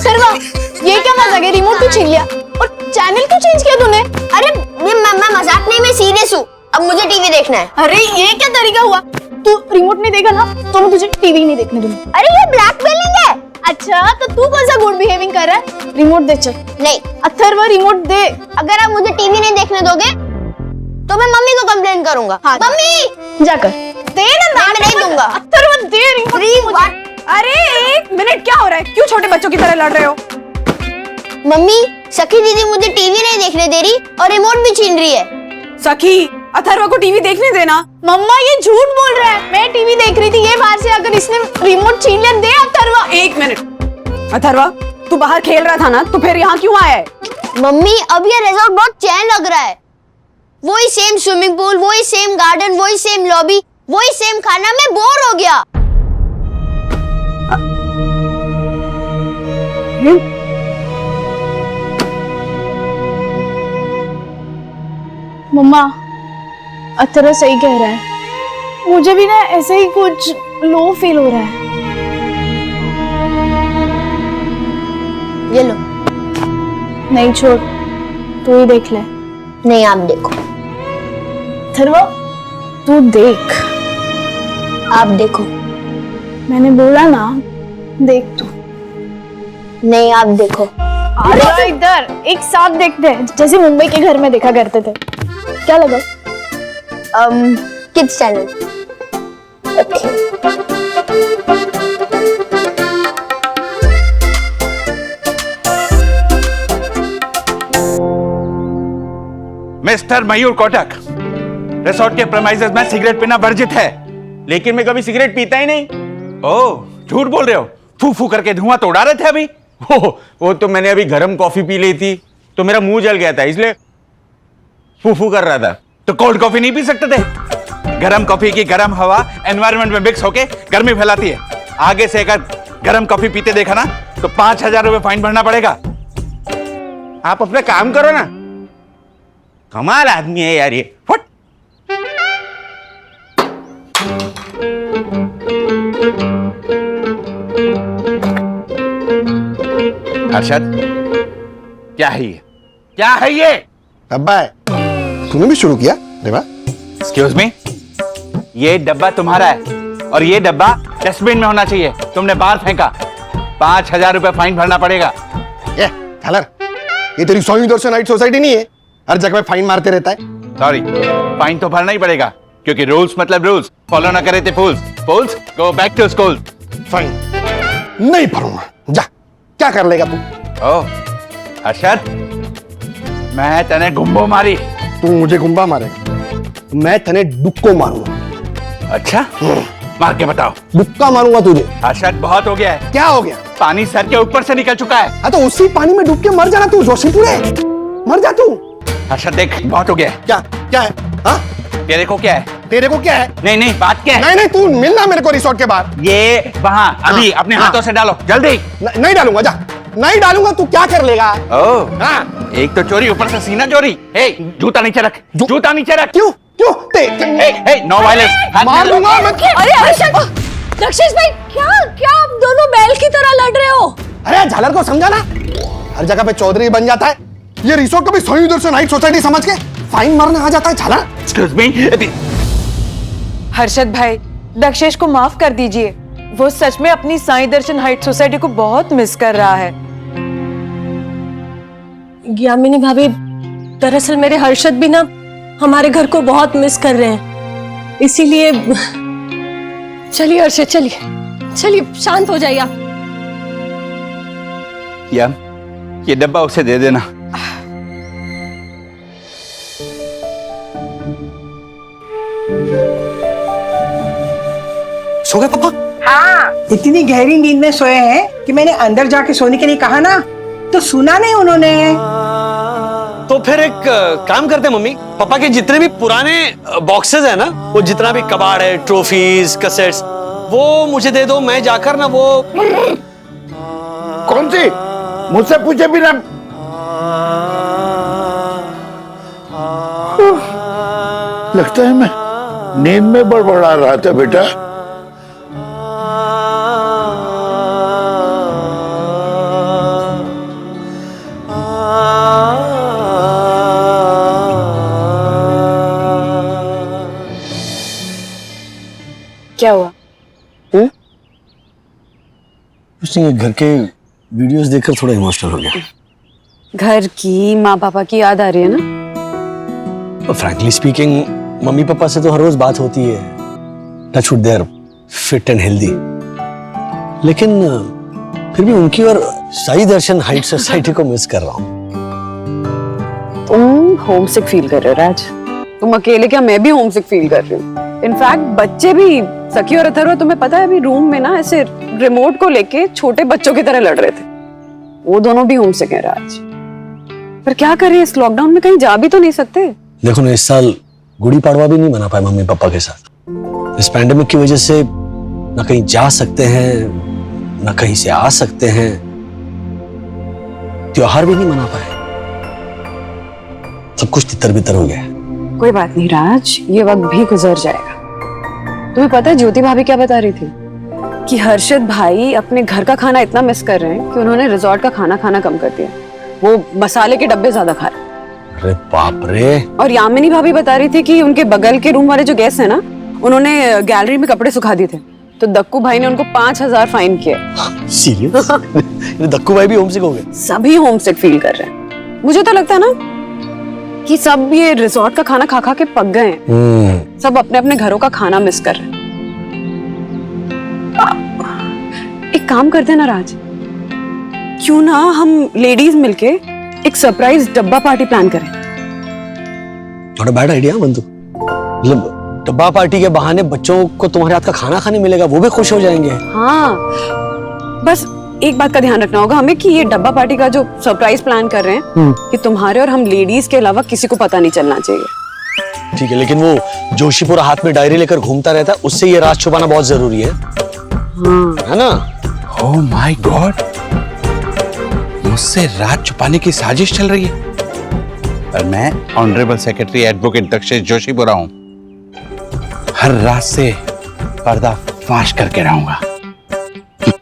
अथर्वा, ये क्या मजाक है? रिमोट क्यों छीन लिया और चैनल क्यों चेंज किया तूने? अरे मैं मजाक नहीं, मैं सीरियस हूँ। अब मुझे टीवी देखना है। अरे ये क्या तरीका हुआ? तू रिमोट नहीं देगा ना तो मैं तुझे टीवी नहीं देखने दूंगी। अरे ये ब्लैकमेलिंग है। अच्छा तो तू कौन सा गुड बिहेविंग कर रहा है? रिमोट दे चल। नहीं अथर्वा रिमोट दे। अगर आप मुझे टीवी नहीं देखने दोगे तो मैं मम्मी को कंप्लेन करूंगा। हाँ, मम्मी जाकर दे ना। मैं नहीं दूंगा। अथर्वा दे रिमोट। अरे एक मिनट, क्या हो रहा है? क्यों छोटे बच्चों की तरह लड़ रहे हो? मम्मी, सखी दीदी मुझे टीवी नहीं देखने दे रही और रिमोट भी छीन रही है। सखी, अथर्वा को टीवी देखने देना। मम्मा ये झूठ बोल रहा है, मैं टीवी देख रही थी, ये बाहर से आकर इसने रिमोट छीन लिया। दे अथर्वा। एक मिनट अथर्वा, तू बाहर खेल रहा था ना, तो फिर यहाँ क्यों आया है? मम्मी अब ये रिजॉर्ट बहुत चैन लग रहा है। वही सेम स्विमिंग पूल, वही सेम गार्डन, वही सेम लॉबी, वही सेम खाना। मैं बोर हो गया। मम्मा, अथर्वा सही कह रहा है, मुझे भी ना ऐसे ही कुछ लो फील हो रहा है। ये लो। नहीं छोड़, तू ही देख ले। नहीं आप देखो। अथर्वा तू देख। आप देखो। मैंने बोला ना, देख तू। नहीं आप देखो। अरे इधर एक साथ देखते हैं, जैसे मुंबई के घर में देखा करते थे। क्या लगा? Kids channel. ओके। मिस्टर मयूर कोटक, रिसोर्ट के प्रेमाइसेस में सिगरेट पीना वर्जित है, लेकिन मैं कभी सिगरेट पीता ही नहीं। ओह, झूठ बोल रहे हो। फू फू करके धुआं तो उड़ा रहे थे अभी। वो तो मैंने अभी गर्म कॉफी पी ली थी तो मेरा मुंह जल गया था, इसलिए फू फू कर रहा था। तो कोल्ड कॉफी नहीं पी सकते थे? गर्म कॉफी की गर्म हवा एनवायरनमेंट में मिक्स होके गर्मी फैलाती है। आगे से अगर गर्म कॉफी पीते देखा ना तो 5,000 रुपए फाइन भरना पड़ेगा। आप अपना काम करो ना। कमाल आदमी है यार ये। फट। अरशद, क्या है ये? क्या है ये? डब्बा है। तूने भी शुरू किया? देवा, एक्सक्यूज मी, ये डब्बा तुम्हारा है और ये डब्बा डस्टबिन में होना चाहिए। तुमने बाहर फेंका, 5,000 रुपए फाइन भरना पड़ेगा। ये झालर, ये तेरी स्वामी दर्शन नाइट सोसाइटी नहीं है, हर जगह में फाइन मारते रहता है। सॉरी, फाइन तो भरना ही पड़ेगा क्योंकि रूल्स मतलब रूल्स। फॉलो ना करे थे fools. Fools go back to school. Fine नहीं भरूंगा। जा, क्या कर लेगा तू? ओह अरशद, मैं तने गुम्बो मारी। तू मुझे गुम्बा मारेगा, मैं तने डुक्को मारूंगा। अच्छा, मार के बताओ। डुक्का मारूंगा तुझे। अरशद बहुत हो गया है। क्या हो गया? पानी सर के ऊपर से निकल चुका है। हाँ तो उसी पानी में डूब के मर जाना तू, जोशीपुरे मर जा तू। अरशद देख, बहुत हो गया है। क्या क्या है? हाँ तेरे को क्या है? तेरे को क्या है? नहीं नहीं, बात क्या है? नहीं नहीं, तू मिलना मेरे को रिसोर्ट के बाहर। ये वहां अभी अपने हाथों से डालो जल्दी। नहीं डालूंगा, जा। नहीं डालूंगा, तू क्या कर लेगा? ओह हाँ, एक तो चोरी, ऊपर से सीना चोरी। ए, जूता नीचे रख, जूता नीचे रख। क्यों क्यों? No violence. मार दूंगा मैं। अरे अरशद, रक्षेश भाई, क्या आप दोनों बैल की तरह लड़ रहे हो? अरे झालर को समझा ना, हर जगह पे चौधरी बन जाता है। ये रिसोर्ट कभी सोई दर्शन नाइट सोसाइटी समझ के फाइन मारने आ जाता है। झालर, एक्सक्यूज मी। हर्षद भाई, दक्षेश को माफ कर दीजिए, वो सच में अपनी साईं दर्शन हाइट सोसाइटी को बहुत मिस कर रहा है। यामिनी भाभी, दरअसल मेरे हर्षद भी ना हमारे घर को बहुत मिस कर रहे हैं, इसीलिए चलिए हर्षद, चलिए शांत हो जाइए आप। ये डब्बा उसे दे देना। सो गए पापा? हाँ, इतनी गहरी नींद में सोए हैं कि मैंने अंदर जाके सोने के लिए कहा ना तो सुना नहीं उन्होंने। तो फिर एक काम करते हैं मम्मी, पापा के जितने भी पुराने बॉक्सेस है ना, वो जितना भी कबाड़ है, ट्रॉफीज, कैसेट्स, वो मुझे दे दो। मैं जाकर ना वो कौन सी, मुझसे पूछे बिना। लगता है मैं नींद में बड़बड़ा रहा था बेटा। क्या हुआ? कुछ नहीं, घर के वीडियोस देखकर थोड़ा इमोशनल हो गया। घर की, माँ पापा की याद आ रही है ना? फ्रैंकली स्पीकिंग, मम्मी पापा से तो हर रोज बात होती है, touch wood they are fit and healthy, लेकिन फिर भी उनकी और साई दर्शन हाइट सोसाइटी को मिस कर रहा हूँ। तुम होमसिक फील कर रहे हो राज। तुम अकेले क्या, मैं भी होमसिक फील कर रही हूँ। इनफैक्ट बच्चे भी, सखी और अथर्व, तुम्हें पता है अभी रूम में ना ऐसे रिमोट को लेके छोटे बच्चों की तरह लड़ रहे थे। वो दोनों भी होमसिक हैं राज। पर क्या करें, इस लॉकडाउन में कहीं जा भी तो नहीं सकते। देखो ना, इस साल गुड़ी पाड़वा भी नहीं मना पाए मम्मी पापा के साथ। इस पैंडेमिक की वजह से ना कहीं जा सकते हैं, ना कहीं से आ सकते हैं, त्योहार भी नहीं मना पाए। सब कुछ तितर बितर हो गया है। कोई बात नहीं राज, ये वक्त भी गुजर जाएगा। तुम्हें पता है ज्योति भाभी क्या बता रही थी? कि हर्षद भाई अपने घर का खाना इतना मिस कर रहे हैं कि उन्होंने रिजॉर्ट का खाना खाना कम कर दिया। वो मसाले के डब्बे ज्यादा खा रहे हैं। अरे बाप रे। और यामिनी भाभी बता रही थी कि उनके बगल के रूम वाले जो गेस्ट हैं ना, उन्होंने गैलरी में कपड़े सुखा दिए थे, तो दक्कू भाई ने उनको 5,000 फाइन किया। सीरियस? दक्कू भाई भी होमसिक हो गए? सभी होमसिक फील कर रहे हैं। मुझे तो लगता है ना कि सब ये रिजॉर्ट का खाना खा खा के पक गए हैं। सब अपने अपने घरों का खाना मिस कर रहे हैं। एक काम करते हैं ना राज, क्यों ना हम लेडीज मिलके एक सरप्राइज डब्बा पार्टी प्लान करें? थोड़ा बैड आइडिया बंधु। मतलब डब्बा पार्टी के बहाने बच्चों को तुम्हारे हाथ का खाना खाने मिलेगा, वो भी खुश हो जाएंगे। हाँ, बस एक बात का ध्यान रखना होगा हमें कि ये डब्बा पार्टी का जो सरप्राइज प्लान कर रहे हैं कि तुम्हारे और हम लेडीज के अलावा किसी को पता नहीं चलना चाहिए। ठीक है, लेकिन वो जोशीपुरा हाथ में डायरी लेकर घूमता रहता है, उससे ये राज छुपाना बहुत जरूरी है। है ना? ओह माय गॉड, मुझसे राज छुपाने की साजिश चल रही है। और मैं honourable secretary advocate Dakshesh Joshipura हूं। हर रात से पर्दा फाश करके रहूंगा।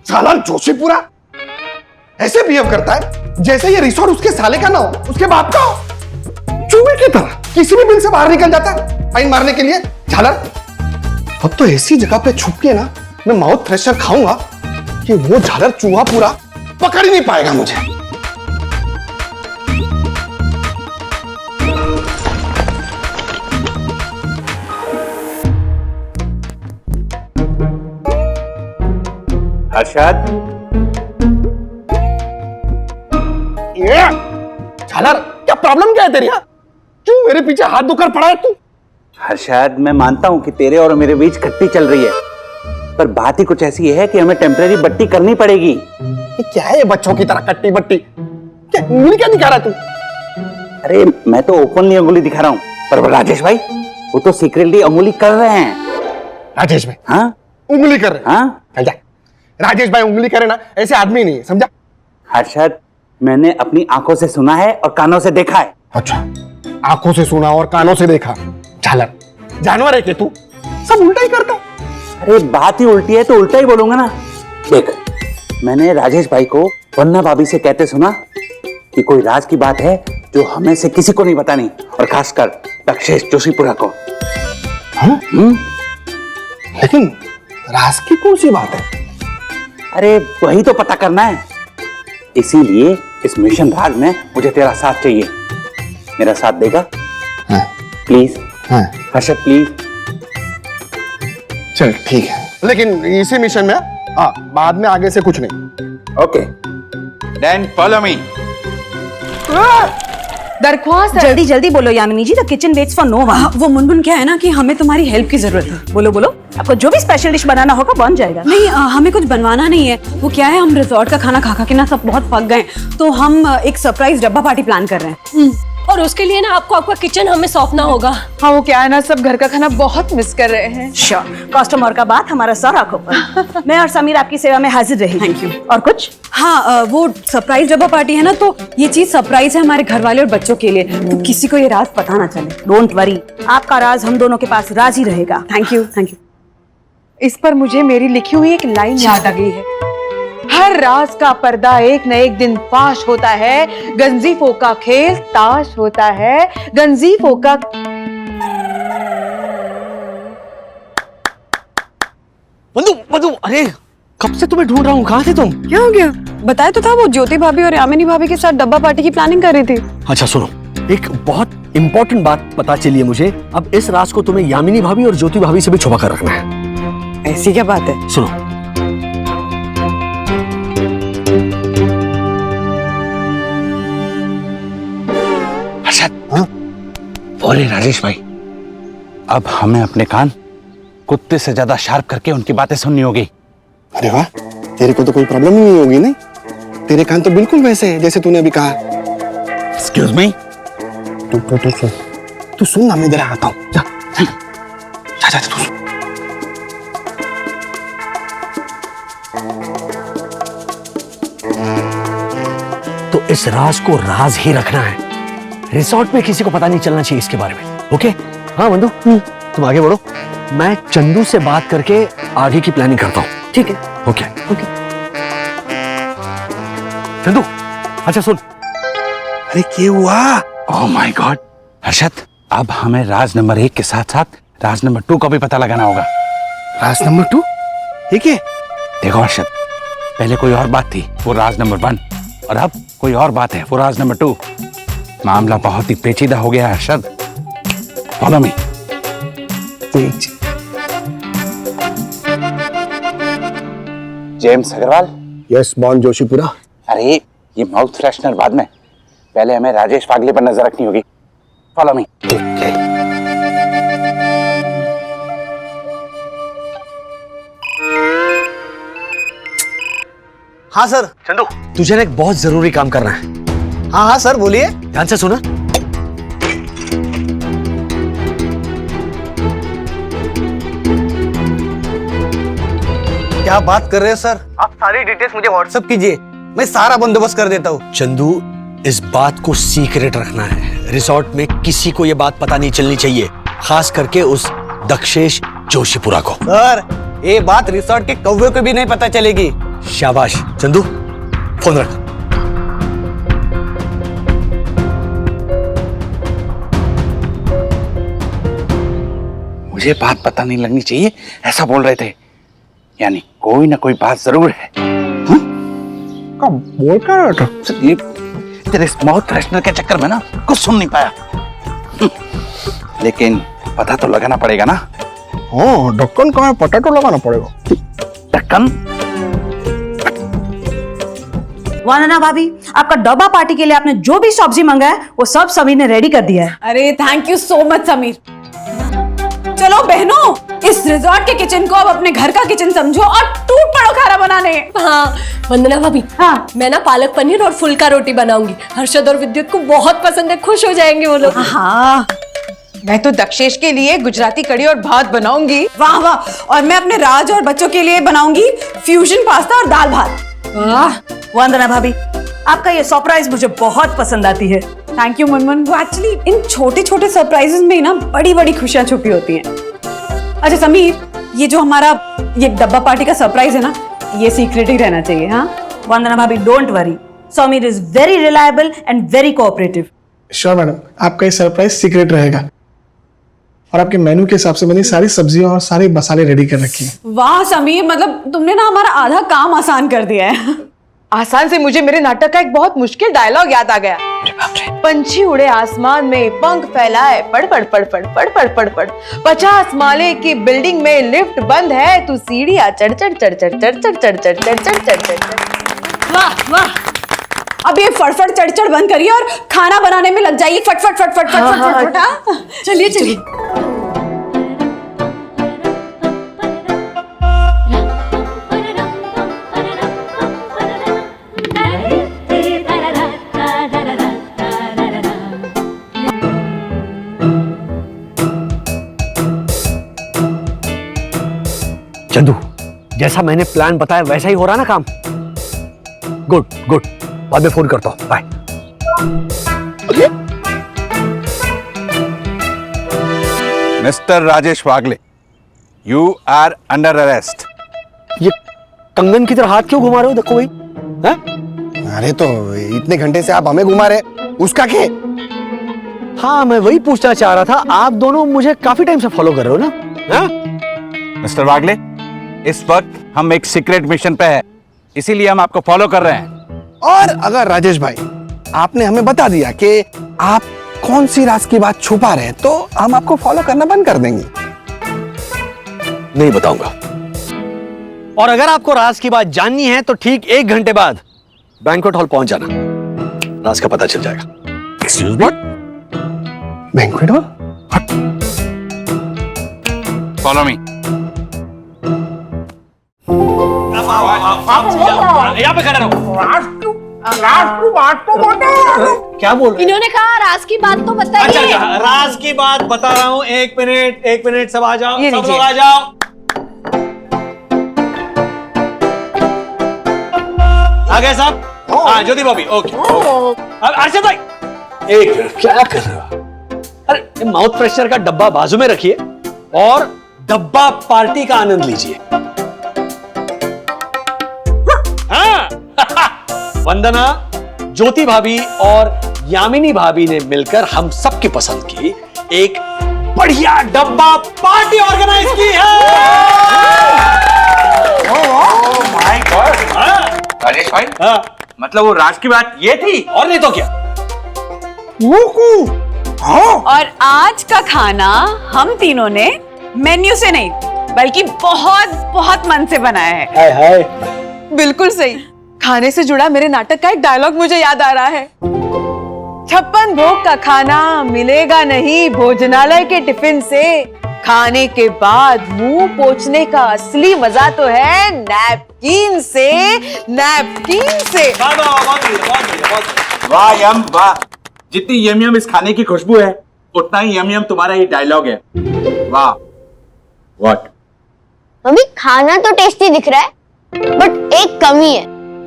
साला जोशीपुरा ऐसे बिहेव करता है जैसे ये रिसोर्ट उसके साले का ना हो, उसके बाप का हो। चूहे की तरह किसी भी बिल से बाहर निकल जाता है फाइन मारने के लिए। झालर, अब तो ऐसी जगह पे छुप के ना मैं माउथ फ्रेशर खाऊंगा कि वो झालर चूहा पूरा पकड़ ही नहीं पाएगा मुझे। हर्षद, ये झालर, क्या प्रॉब्लम क्या है तेरी? हाँ? क्यों मेरे पीछे हाथ धोकर पड़ा है तू? हर्षद, मैं मानता हूं कि तेरे और मेरे बीच खट्टी चल रही है, पर बात ही कुछ ऐसी है कि हमें टेम्परेरी बट्टी करनी पड़ेगी। ये क्या है ये बच्चों की तरह कट्टी बट्टी? क्या उंगली क्या दिखा रहा है तू? अरे मैं तो ओपनली अंगुली दिखा रहा हूं, पर वो राजेश भाई, वो तो सीक्रेटली अंगुली कर रहे हैं। राजेश भाई? हाँ, उंगली कर रहे? हाँ। चल जा। राजेश भाई उंगली करे ना, ऐसे आदमी नहीं है, समझा? हर्षद, मैंने अपनी आंखों से सुना है और कानों से देखा है। अच्छा, आंखों से सुना और कानों से देखा। झालर, जानवर है कि तू? सब उल्टा ही करता है। अरे बात ही उल्टी है तो उल्टा ही बोलूंगा ना। देख, मैंने राजेश भाई को वन्ना भाभी से कहते सुना कि कोई राज की बात है जो हमें से किसी को नहीं बतानी, और खासकर दक्षेश जोशीपुरा को। हाँ? लेकिन राज की कौन सी बात है? अरे वही तो पता करना है। इसीलिए इस मिशन राज में मुझे तेरा साथ चाहिए। मेरा साथ देगा? हाँ। प्लीज। हाँ। हर्षद प्लीज। चल ठीक है, लेकिन इसी मिशन में हाँ, बाद में आगे से कुछ नहीं। Okay, then follow me. दरख्वास्त है। जल्दी जल्दी बोलो Yamini ji, the kitchen waits for no one. वो मुनमुन क्या है ना कि हमें तुम्हारी हेल्प की जरूरत है। बोलो बोलो, आपको जो भी स्पेशल डिश बनाना होगा बन जाएगा। नहीं, हमें कुछ बनवाना नहीं है। वो क्या है, हम रिजॉर्ट का खाना खा खा के ना सब बहुत पक गए, तो हम एक सरप्राइज डब्बा पार्टी प्लान कर रहे हैं। और उसके लिए ना आपको आपका किचन हमें सौंपना होगा। हाँ, वो क्या है ना, सब घर का खाना बहुत मिस कर रहे हैं। श्योर, कस्टमर का बात हमारा सर आंखों पर। मैं और समीर आपकी सेवा में हाजिर रही। Thank you. और कुछ? हाँ, वो सरप्राइज डब्बा पार्टी है ना, तो ये चीज सरप्राइज है हमारे घर वाले और बच्चों के लिए, तो किसी को ये राज पता ना चले। डोंट वरी, आपका राज हम दोनों के पास राज ही रहेगा। Thank you, thank you. इस पर मुझे मेरी लिखी हुई एक लाइन याद आ गई है। हर राज का पर्दा एक न एक दिन फाश होता है, गंजीफों का खेल ताश होता है, गंजीफों का। अरे कब से तुम्हें ढूंढ रहा हूँ, कहाँ थे तुम? क्या हो गया? बताया तो था, वो ज्योति भाभी और यामिनी भाभी के साथ डब्बा पार्टी की प्लानिंग कर रही थी। अच्छा सुनो, एक बहुत इंपॉर्टेंट बात पता चली है मुझे। अब इस राज को तुम्हें यामिनी भाभी और ज्योति भाभी से भी छुपा कर रखना है। ऐसी क्या बात है? सुनो, हर्षद, बोले राजेश भाई, अब हमें अपने कान कुत्ते से ज्यादा शार्प करके उनकी बातें सुननी होगी। अरे वाह, तेरे को तो कोई प्रॉब्लम ही नहीं होगी। नहीं, तेरे कान तो बिल्कुल वैसे है जैसे तूने अभी कहा। एक्सक्यूज मी, तू सुन ना, मैं इधर आता हूँ। जा जा जा, तू सुन। तो इस राज को राज ही रखना है। रिसोर्ट में किसी को पता नहीं चलना चाहिए इसके बारे में। ओके? हाँ बंधु, तुम आगे बढ़ो, मैं चंदू से बात करके आगे की प्लानिंग करता हूँ। ठीक है। Okay okay. चंदू, अच्छा सुन। अरे क्या हुआ? ओह माय गॉड हर्षद, अब हमें राज नंबर 1 के साथ साथ राज नंबर 2 का भी पता लगाना होगा। राज नंबर 2? ठीक है। देखो हर्षद, पहले कोई और बात थी, वो राज नंबर 1, और अब कोई और बात है, वो राज नंबर 2। मामला बहुत ही पेचीदा हो गया है Harshad. Follow me. James Agarwal. Yes बॉन जोशीपुरा। अरे ये माउथ फ्रेशनर बाद में, पहले हमें राजेश वागले पर नजर रखनी होगी। Follow me. हाँ सर। चंदू, तुझे ना एक बहुत जरूरी काम करना है। हाँ हाँ सर, बोलिए। ध्यान से सुना। क्या बात कर रहे हैं सर? आप सारी डिटेल्स मुझे व्हाट्सएप कीजिए, मैं सारा बंदोबस्त कर देता हूँ। चंदू, इस बात को सीक्रेट रखना है। रिसोर्ट में किसी को ये बात पता नहीं चलनी चाहिए, खास करके उस दक्षेश जोशीपुरा को। सर, ये बात रिसोर्ट के कौवे को भी नहीं पता चलेगी। शाबाश चंदू, फोन रख। मुझे बात पता नहीं लगनी चाहिए, ऐसा बोल रहे थे, यानी कोई ना कोई बात जरूर है। कब बोल कर रहा था? ये तेरे माउथ फ्रेशनर के चक्कर में ना कुछ सुन नहीं पाया, लेकिन पता तो लगाना पड़ेगा ना। हाँ, ढक्कन का पता तो लगाना पड़ेगा। ढक्कन? वंदना भाभी, आपका डब्बा पार्टी के लिए आपने जो भी सब्जी मंगाया वो सब समीर ने रेडी कर दिया है। अरे thank you so much Sameer. चलो बहनों, इस रिजॉर्ट के किचन को अब अपने घर का किचन समझो और टूट पड़ो खाना बनाने। हाँ वंदना भाभी, हाँ मैं ना पालक पनीर और फुल्का रोटी बनाऊंगी। हर्षद और विद्युत को बहुत पसंद है, खुश हो जाएंगे वो लोग। हाँ, मैं तो दक्षेश के लिए गुजराती कड़ी और भात बनाऊंगी। वाह वाह, और मैं अपने राज और बच्चों के लिए बनाऊंगी फ्यूजन पास्ता और दाल भात। वाह वंदना भाभी, आपका ये सरप्राइज मुझे बहुत पसंद आती है। Thank you Munmun. वो एक्चुअली इन छोटे छोटे सरप्राइजेस में ही ना बड़ी बड़ी खुशियां छुपी होती हैं। अच्छा समीर, ये जो हमारा ये डब्बा पार्टी का सरप्राइज है ना, ये सीक्रेट ही रहना चाहिए। हाँ वंदना भाभी, don't worry, Sameer is very reliable and very cooperative. Sure madam, आपका ये सरप्राइज सीक्रेट रहेगा। और आपके मेन्यू के हिसाब से मैंने सारी सब्जियां और सारे मसाले रेडी कर रखे हैं। वाह समीर, मतलब तुमने ना हमारा आधा काम आसान कर दिया है। आसान से मुझे मेरे नाटक का एक बहुत मुश्किल डायलॉग याद आ गया। पंछी उड़े आसमान में, पंख फैलाए, पड़ पड़ पड़ पड़ पड़ पड़ पड़ पड़, 50 माले की बिल्डिंग में लिफ्ट बंद है, तू सीढ़ियां चढ़ चढ़ चढ़ चढ़ चढ़ चढ़ चढ़ चढ़ चढ़ चढ़ चढ़ चढ़। वाह वाह, अब ये फटफट चढ़ बंद करिए और खाना बनाने में लग जाइए। फटफट फटफट फटफट फटफट। चलिए चलिए। चंदू, जैसा मैंने प्लान बताया वैसा ही हो रहा ना काम? गुड गुड, बाद में फोन करता हूँ, bye. Mister Rajesh Wagle, you are under arrest. ये कंगन की तरह हाथ क्यों घुमा रहे हो? देखो भाई। हैं? अरे तो इतने घंटे से आप हमें घुमा रहे, उसका क्या? हाँ, मैं वही पूछना चाह रहा था, आप दोनों मुझे काफी टाइम से फॉलो कर रहे हो ना? हैं? मिस्टर वागले, इस वक्त हम एक सीक्रेट मिशन पे हैं, इसीलिए हम आपको फॉलो कर रहे हैं। और अगर राजेश भाई आपने हमें बता दिया कि आप कौन सी राज की बात छुपा रहे हैं तो हम आपको फॉलो करना बंद कर देंगे। नहीं बताऊंगा। और अगर आपको राज की बात जाननी है तो ठीक 1 घंटे बाद बैंक्वेट हॉल पहुंच जाना, राज का पता चल जाएगा। Excuse me, banquet hall? Follow me. यहाँ पे खड़ा रहो। क्या बोल रहे? इन्होंने कहा राज की बात तो बताइए। अच्छा, राज की बात बता रहा हूँ। 1 मिनट, सब आ जाओ, सब लोग आ जाओ। आ गए साहब? हाँ, ज्योति भाभी, ओके। अब अर्षद भाई, 1 मिनट, क्या कर रहे हो? अरे माउथ फ्रेशनर का डब्बा बाजू में रखिए और डब्बा पार्टी का आनंद लीजिए। हाँ। वंदना, ज्योति भाभी और यामिनी भाभी ने मिलकर हम सबकी पसंद की एक बढ़िया डब्बा पार्टी ऑर्गेनाइज की है। My God. राजेश भाई, मतलब वो राज की बात ये थी? और नहीं तो क्या। और आज का खाना हम तीनों ने मेन्यू से नहीं बल्कि बहुत बहुत मन से बनाया है। हाय हाय। बिल्कुल सही। खाने से जुड़ा मेरे नाटक का एक डायलॉग मुझे याद आ रहा है। 56 भोग का खाना मिलेगा नहीं भोजनालय के टिफिन से, खाने के बाद मुंह पोंछने का असली मजा तो है नैपकिन से, नैपकिन से। वाह यम वाह, जितनी यम यम इस खाने की खुशबू है उतना ही यम यम तुम्हारा ये डायलॉग है। वाह। व्हाट? मम्मी खाना तो टेस्टी दिख रहा है बट एक कमी है।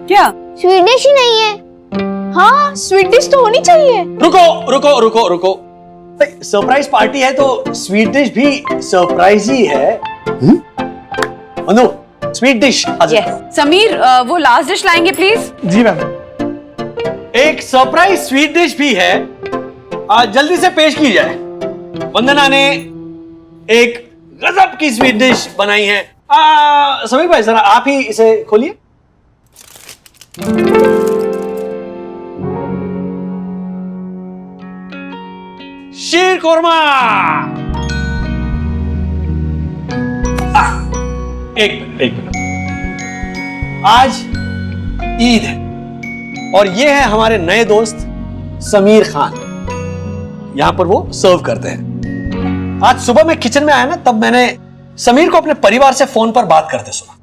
क्या? स्वीट डिश ही नहीं है। हाँ, स्वीट डिश तो होनी चाहिए। रुको। सरप्राइज पार्टी है तो स्वीट डिश भी सरप्राइज ही है। Manu, sweet dish. समीर, वो लास्ट डिश लाएंगे प्लीज। जी मैम। एक सरप्राइज स्वीट डिश भी है, जल्दी से पेश की जाए। वंदना ने एक गजब की स्वीट डिश बनाई है। समीर भाई जरा आप ही इसे खोलिए। शीर कोरमा। एक मिनट। आज ईद है और ये है हमारे नए दोस्त समीर खान। यहां पर वो सर्व करते हैं। आज सुबह मैं किचन में आया ना, तब मैंने समीर को अपने परिवार से फोन पर बात करते सुना।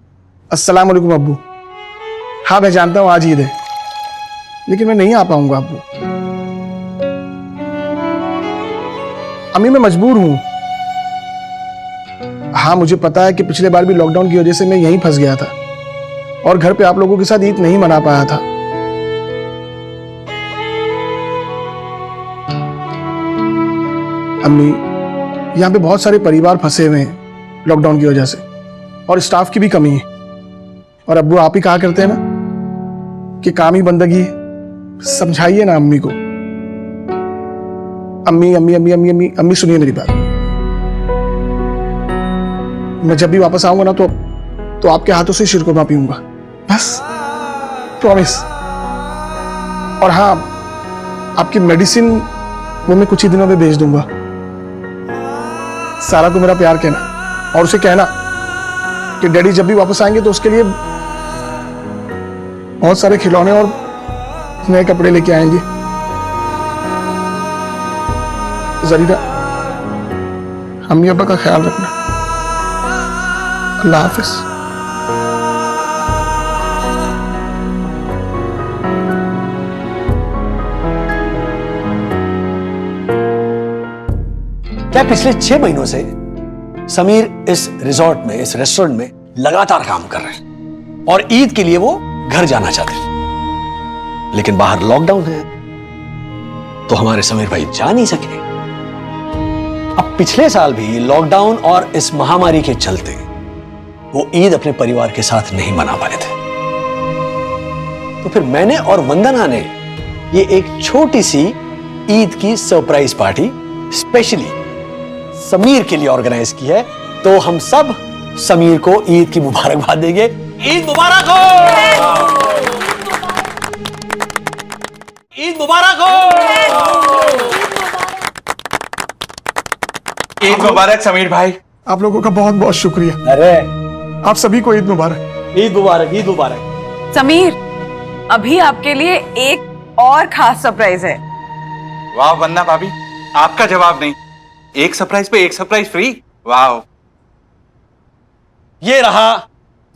अस्सलाम वालेकुम अब्बू। हाँ मैं जानता हूँ आज ईद है, लेकिन मैं नहीं आ पाऊंगा अब्बू। अम्मी मैं मजबूर हूं। हाँ मुझे पता है कि पिछले बार भी लॉकडाउन की वजह से मैं यहीं फंस गया था और घर पे आप लोगों के साथ ईद नहीं मना पाया था। अम्मी, यहाँ पे बहुत सारे परिवार फंसे हुए हैं लॉकडाउन की वजह से और स्टाफ की भी कमी है। और अब्बू आप ही कहा करते हैं ना कि काम ही बंदगी है। समझाइए ना अम्मी को। अम्मी अम्मी अम्मी अम्मी अम्मी अम्मी सुनिए मेरी बात। मैं जब भी वापस आऊंगा ना तो आपके हाथों से शीरकुरमा पीऊंगा, बस प्रॉमिस। और हाँ, आपकी मेडिसिन वो मैं कुछ ही दिनों में भेज दूंगा। सारा को मेरा प्यार कहना और उसे कहना कि डैडी जब भी वापस आएंगे तो उसके लिए बहुत सारे खिलौने और नए कपड़े लेके आएंगे। जरीरा, अम्मी अब्बा का ख्याल रखना। अल्लाह हाफिज। क्या पिछले 6 महीनों से समीर इस रिजॉर्ट में, इस रेस्टोरेंट में लगातार काम कर रहे हैं और ईद के लिए वो घर जाना चाहते हैं, लेकिन बाहर लॉकडाउन है तो हमारे समीर भाई जा नहीं सके। अब पिछले साल भी लॉकडाउन और इस महामारी के चलते वो ईद अपने परिवार के साथ नहीं मना पाए थे। तो फिर मैंने और वंदना ने ये एक छोटी सी ईद की सरप्राइज पार्टी स्पेशली समीर के लिए ऑर्गेनाइज की है। तो हम सब समीर को ईद की मुबारकबाद देंगे। ईद मुबारक हो, ईद मुबारक हो, ईद मुबारक समीर भाई। आप लोगों का बहुत बहुत शुक्रिया। अरे आप सभी को ईद मुबारक। ईद मुबारक, ईद मुबारक। समीर, अभी आपके लिए एक और खास सरप्राइज है। वाह वंदना भाभी, आपका जवाब नहीं, एक सरप्राइज पे एक सरप्राइज फ्री। वाह, ये रहा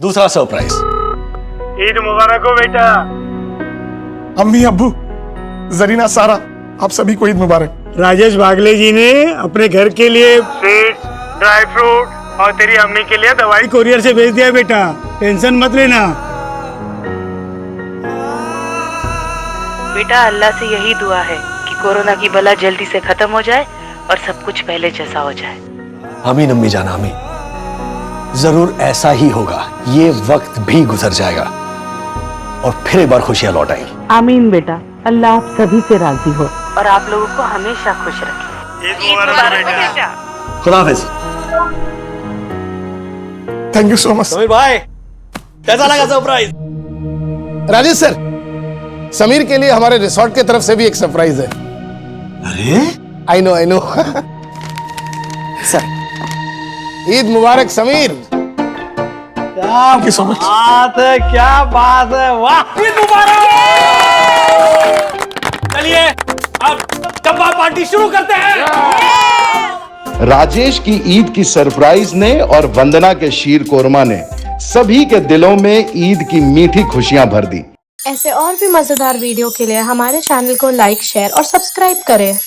दूसरा सरप्राइज। ईद मुबारक हो बेटा। अम्मी, अब्बू, जरीना, सारा, आप सभी को ईद मुबारक। राजेश बागले जी ने अपने घर के लिए स्वीट्स, ड्राई फ्रूट और तेरी अम्मी के लिए दवाई कोरियर से भेज दिया बेटा, टेंशन मत लेना। बेटा अल्लाह से यही दुआ है कि कोरोना की बला जल्दी से खत्म हो जाए और सब कुछ पहले जैसा हो जाए। आमीन अम्मी जान, आमीन। जरूर ऐसा ही होगा, ये वक्त भी गुजर जाएगा और फिर एक बार खुशियां लौट आएंगी। आमीन बेटा, अल्लाह आप सभी से राजी हो और आप लोगों को हमेशा खुश रखे। ईद मुबारक बेटा। खुदा हाफिज। Thank you so much. Sameer भाई, कैसा लगा सरप्राइज? राजेश सर, समीर के लिए हमारे रिसोर्ट की तरफ से भी एक सरप्राइज है। अरे I know sir, Eid Mubarak Sameer. Thank you so much. बात है, क्या बात है, वाह। ईद मुबारक। चलिए अब डब्बा पार्टी शुरू करते हैं। राजेश की ईद की सरप्राइज ने और वंदना के शीर कोरमा ने सभी के दिलों में ईद की मीठी खुशियां भर दी। ऐसे और भी मजेदार वीडियो के लिए हमारे चैनल को लाइक, शेयर और सब्सक्राइब करें।